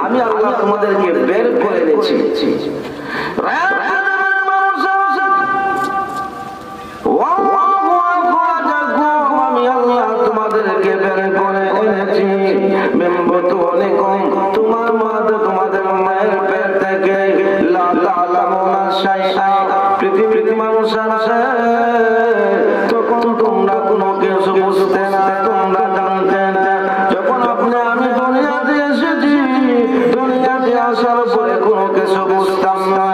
আমি আল্লাহ তোমাদেরকে বের করে এনেছি। আমি আল্লাহ তোমাদেরকে বের করে এনেছি তোমার মাঝে তোমাদের মায়ের পেট থেকে পৃথিবীর মানুষ আছে তখন তোমরা কোনো কিছু বুঝতে না, তোমরা জানতে না। যখন আপনি আমি দুনিয়াতে এসেছি, দুনিয়াতে আসার পরে কোনো কিছু বুঝতাম না।